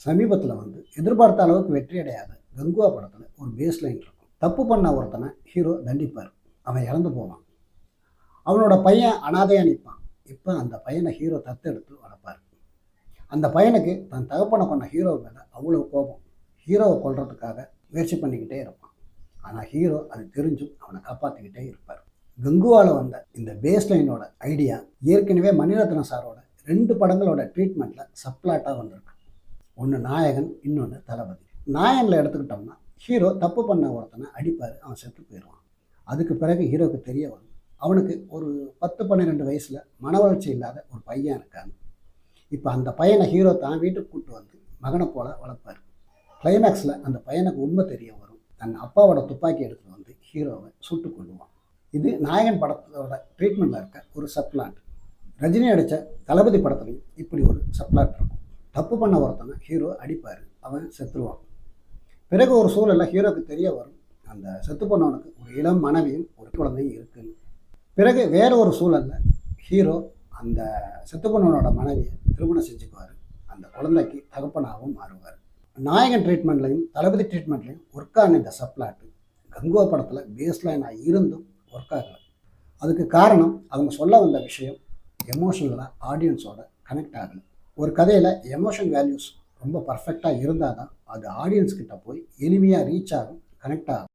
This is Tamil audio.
சமீபத்தில் எதிர்பார்த்த அளவுக்கு வெற்றி அடையாத கங்குவா படத்தில் ஒரு பேஸ் லைன் இருக்கும். தப்பு பண்ண ஒருத்தனை ஹீரோ தண்டிப்பார். அவன் இறந்து போவான். அவனோட பையன் அனாதையாக நிற்பான். இப்போ அந்த பையனை ஹீரோ தத்தெடுத்து வளர்ப்பார். அந்த பையனுக்கு தன் தகப்பனை கொண்ட ஹீரோ மேலே அவ்வளோ கோபம். ஹீரோவை கொல்றதுக்காக முயற்சி பண்ணிக்கிட்டே இருப்பான். ஆனால் ஹீரோ அது தெரிஞ்சும் அவனை காப்பாற்றிக்கிட்டே இருப்பார். கங்குவாவில் வந்த இந்த பேஸ் லைனோட ஐடியா ஏற்கனவே மணிரத்னம் சாரோட 2 படங்களோட ட்ரீட்மெண்ட்டில் சப்ளாட்டாக வந்திருக்கு. ஒன்று நாயகன், இன்னொன்று தளபதி. நாயகனில் எடுத்துக்கிட்டோம்னா ஹீரோ தப்பு பண்ண ஒருத்தனை அடிப்பார், அவன் செத்து போயிடுவான். அதுக்கு பிறகு ஹீரோவுக்கு தெரிய வரும் அவனுக்கு ஒரு 10-12 வயசில் மன வளர்ச்சி இல்லாத ஒரு பையன் இருக்கான்னு. இப்போ அந்த பையனை ஹீரோ தான் வீட்டுக்கு கூப்பிட்டு வந்து மகனை போல வளர்ப்பார். கிளைமேக்ஸில் அந்த பையனுக்கு உண்மை தெரிய வரும். தன் அப்பாவோட துப்பாக்கி எடுத்துகிட்டு வந்து ஹீரோவை சுட்டு கொள்ளுவான். இது நாயகன் படத்தோட ட்ரீட்மெண்ட்டில் இருக்க ஒரு சப்ளாட். ரஜினி அடித்த தளபதி படத்துலையும் இப்படி ஒரு சப்ளாட் இருக்கும். தப்பு பண்ண ஒருத்தனை ஹீரோ அடிப்பார், அவன் செத்துருவான். பிறகு ஒரு சூழலில் ஹீரோக்கு தெரிய வரும் அந்த செத்து பண்ணவனுக்கு ஒரு இளம் மனைவியும் ஒரு குழந்தையும் இருக்குன்னு. பிறகு வேற ஒரு சூழலில் ஹீரோ அந்த செத்து பண்ணவனோட மனைவியை திருமணம் செஞ்சுக்குவார். அந்த குழந்தைக்கு தகப்பனாகவும் மாறுவார். நாயகன் ட்ரீட்மெண்ட்லையும் தளபதி ட்ரீட்மெண்ட்லையும் ஒர்க் ஆன இந்த சப்ளாட்டு கங்குவா படத்தில் பேஸ்லைனாக இருந்தும் ஒர்க் ஆகலை. அதுக்கு காரணம் அவங்க சொல்ல வந்த விஷயம் எமோஷனலாக ஆடியன்ஸோட கனெக்ட் ஆகலை. ஒரு கதையில் எமோஷன் வேல்யூஸ் ரொம்ப பர்ஃபெக்டாக இருந்தால் தான் அது ஆடியன்ஸ்கிட்ட போய் எளிமையாக ரீச் ஆகும், கனெக்ட் ஆகும்.